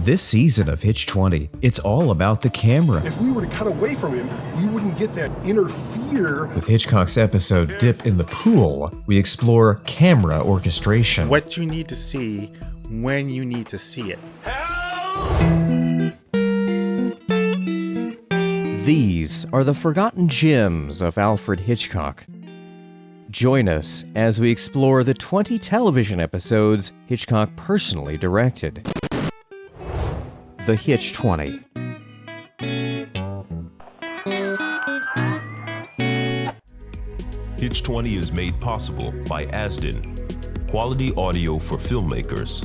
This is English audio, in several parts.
This season of Hitch20, it's all about the camera. If we were to cut away from him, we wouldn't get that inner fear. With Hitchcock's episode Dip in the Pool, we explore camera orchestration. What you need to see when you need to see it. These are the forgotten gems of Alfred Hitchcock. Join us as we explore the 20 television episodes Hitchcock personally directed. The Hitch20. Hitch20 is made possible by Asden, quality audio for filmmakers,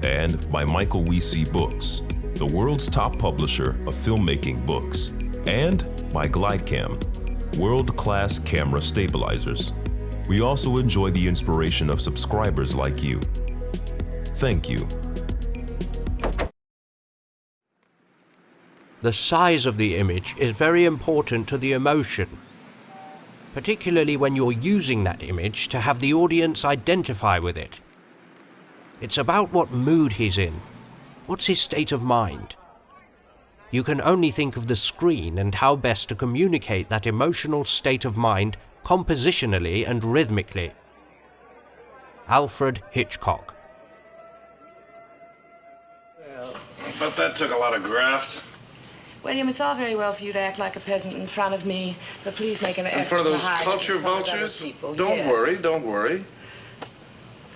and by Michael Weesey Books, the world's top publisher of filmmaking books, and by GlideCam, world-class camera stabilizers. We also enjoy the inspiration of subscribers like you. Thank you. The size of the image is very important to the emotion, particularly when you're using that image to have the audience identify with it. It's about what mood he's in. What's his state of mind? You can only think of the screen and how best to communicate that emotional state of mind compositionally and rhythmically. Alfred Hitchcock. But that took a lot of graft. William, it's all very well for you to act like a peasant in front of me, but please make an effort In front of those to hide culture in front of other vultures? people. Don't Yes. worry, don't worry.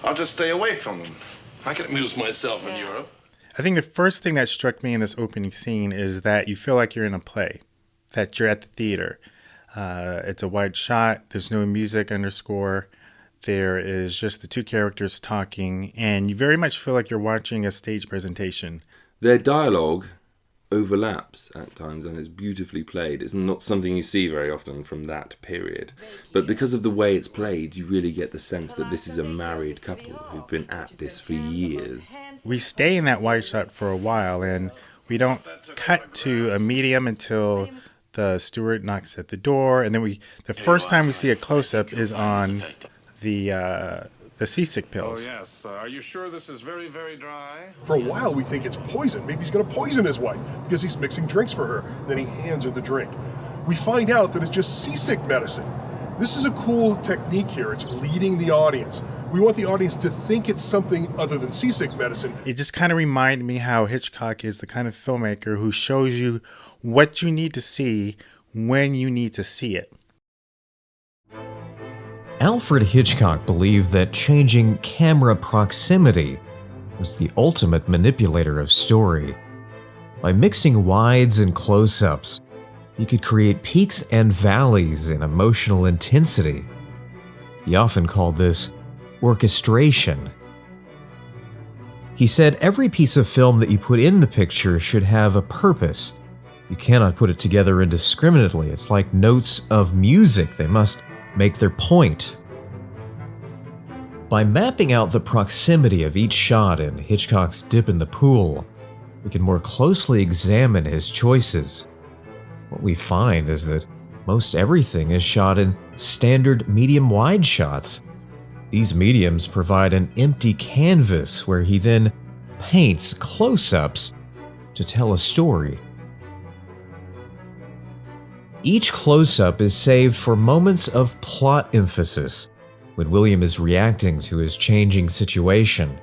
I'll just stay away from them. I can amuse myself in Europe. I think the first thing that struck me in this opening scene is that you feel like you're in a play, that you're at the theater. It's a wide shot, there's no music underscore, there is just the two characters talking, and you very much feel like you're watching a stage presentation. Their dialogue overlaps at times and it's beautifully played. It's not something you see very often from that period. But because of the way it's played, you really get the sense that this is a married couple who've been at this for years. We stay in that wide shot for a while and we don't cut to a medium until the steward knocks at the door, and then the first time we see a close-up is on the seasick pills. Oh, yes. Are you sure this is very, very dry? For a while, we think it's poison. Maybe he's going to poison his wife because he's mixing drinks for her. Then he hands her the drink. We find out that it's just seasick medicine. This is a cool technique here. It's leading the audience. We want the audience to think it's something other than seasick medicine. It just kind of reminded me how Hitchcock is the kind of filmmaker who shows you what you need to see when you need to see it. Alfred Hitchcock believed that changing camera proximity was the ultimate manipulator of story. By mixing wides and close-ups, he could create peaks and valleys in emotional intensity. He often called this orchestration. He said every piece of film that you put in the picture should have a purpose. You cannot put it together indiscriminately. It's like notes of music. They must make their point. By mapping out the proximity of each shot in Hitchcock's Dip in the Pool, we can more closely examine his choices. What we find is that most everything is shot in standard medium-wide shots. These mediums provide an empty canvas where he then paints close-ups to tell a story. Each close-up is saved for moments of plot emphasis when William is reacting to his changing situation.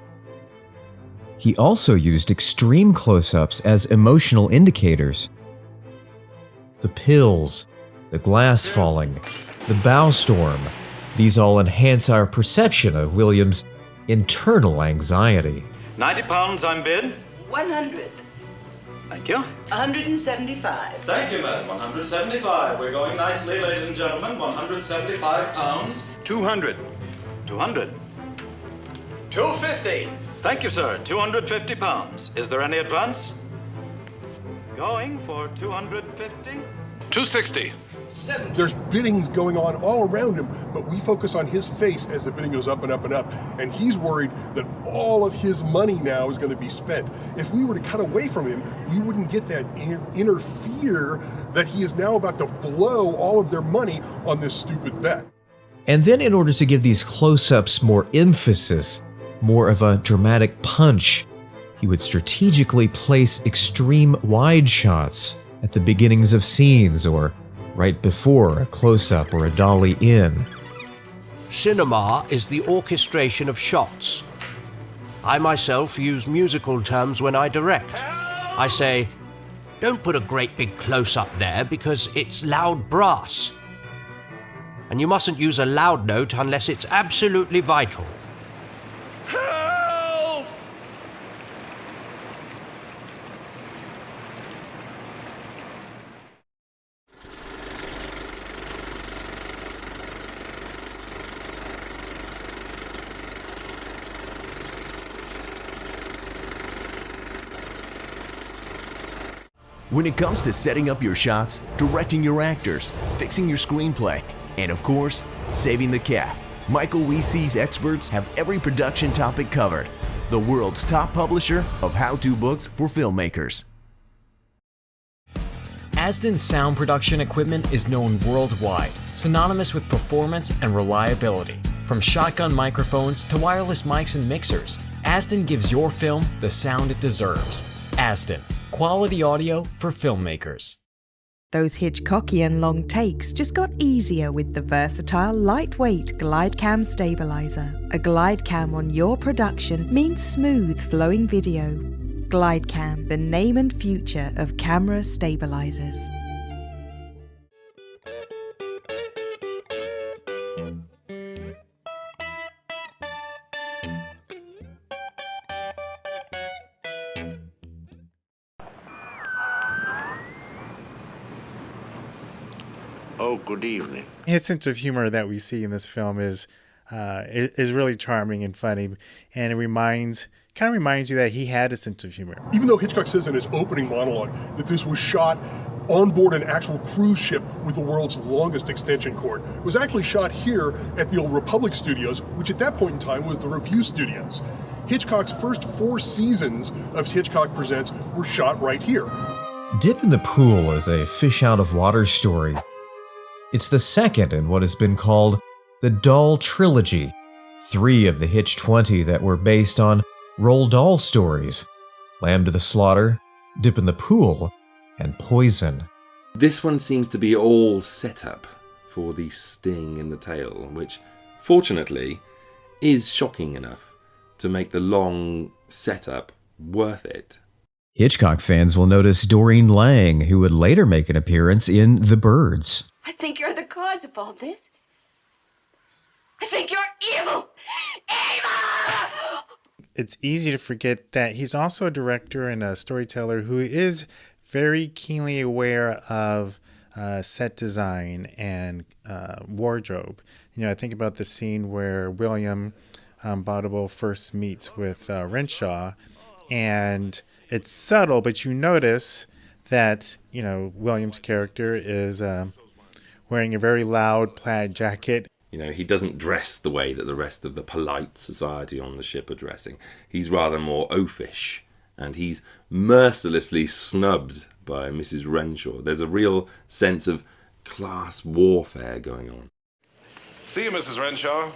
He also used extreme close-ups as emotional indicators. The pills, the glass falling, the bow storm, these all enhance our perception of William's internal anxiety. £90 I'm bid. 100. Thank you. 175. Thank you, madam. 175. We're going nicely, ladies and gentlemen. £175. 200. 200. 250. Thank you, sir. £250. Is there any advance? Going for 250. 260. There's bidding going on all around him, but we focus on his face as the bidding goes up and up and up. And he's worried that all of his money now is going to be spent. If we were to cut away from him, we wouldn't get that inner fear that he is now about to blow all of their money on this stupid bet. And then in order to give these close-ups more emphasis, more of a dramatic punch, He would strategically place extreme wide shots at the beginnings of scenes or right before a close-up or a dolly in. Cinema is the orchestration of shots. I myself use musical terms when I direct. I say, don't put a great big close-up there because it's loud brass. And you mustn't use a loud note unless it's absolutely vital. Help! When it comes to setting up your shots, directing your actors, fixing your screenplay, and of course, saving the cat, Michael Weese's experts have every production topic covered. The world's top publisher of how-to books for filmmakers. Asden sound production equipment is known worldwide, synonymous with performance and reliability. From shotgun microphones to wireless mics and mixers, Asden gives your film the sound it deserves. Asden, quality audio for filmmakers. Those Hitchcockian long takes just got easier with the versatile, lightweight GlideCam stabilizer. A GlideCam on your production means smooth, flowing video. GlideCam, the name and future of camera stabilizers. Oh, good evening. His sense of humor that we see in this film is really charming and funny, and it kind of reminds you that he had a sense of humor. Even though Hitchcock says in his opening monologue that this was shot on board an actual cruise ship with the world's longest extension cord, it was actually shot here at the Old Republic Studios, which at that point in time was the Review Studios. Hitchcock's first 4 seasons of Hitchcock Presents were shot right here. Dip in the Pool is a fish-out-of-water story. It's the second in what has been called the Doll Trilogy, 3 of the Hitch20 that were based on Roald Dahl stories: Lamb to the Slaughter, Dip in the Pool, and Poison. This one seems to be all set up for the sting in the tail, which, fortunately, is shocking enough to make the long setup worth it. Hitchcock fans will notice Doreen Lang, who would later make an appearance in The Birds. I think you're the cause of all this. I think you're evil! Evil! It's easy to forget that he's also a director and a storyteller who is very keenly aware of set design and wardrobe. I think about the scene where William Bottlewell first meets with Renshaw, and it's subtle, but you notice that, William's character is wearing a very loud plaid jacket. He doesn't dress the way that the rest of the polite society on the ship are dressing. He's rather more oafish, and he's mercilessly snubbed by Mrs. Renshaw. There's a real sense of class warfare going on. See you, Mrs. Renshaw.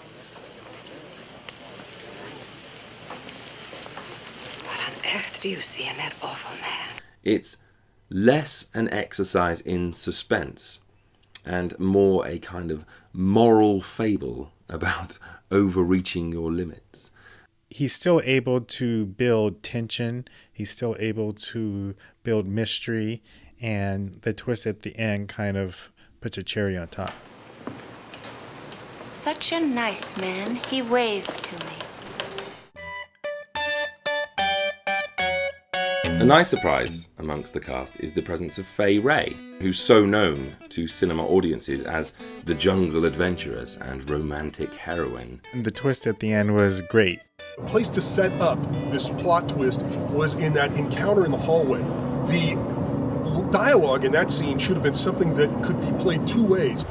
What on earth do you see in that awful man? It's less an exercise in suspense and more a kind of moral fable about overreaching your limits. He's still able to build tension. He's still able to build mystery. And the twist at the end kind of puts a cherry on top. Such a nice man. He waved to me. A nice surprise amongst the cast is the presence of Fay Wray, who's so known to cinema audiences as the jungle adventuress and romantic heroine. And the twist at the end was great. The place to set up this plot twist was in that encounter in the hallway. The dialogue in that scene should have been something that could be played 2 ways.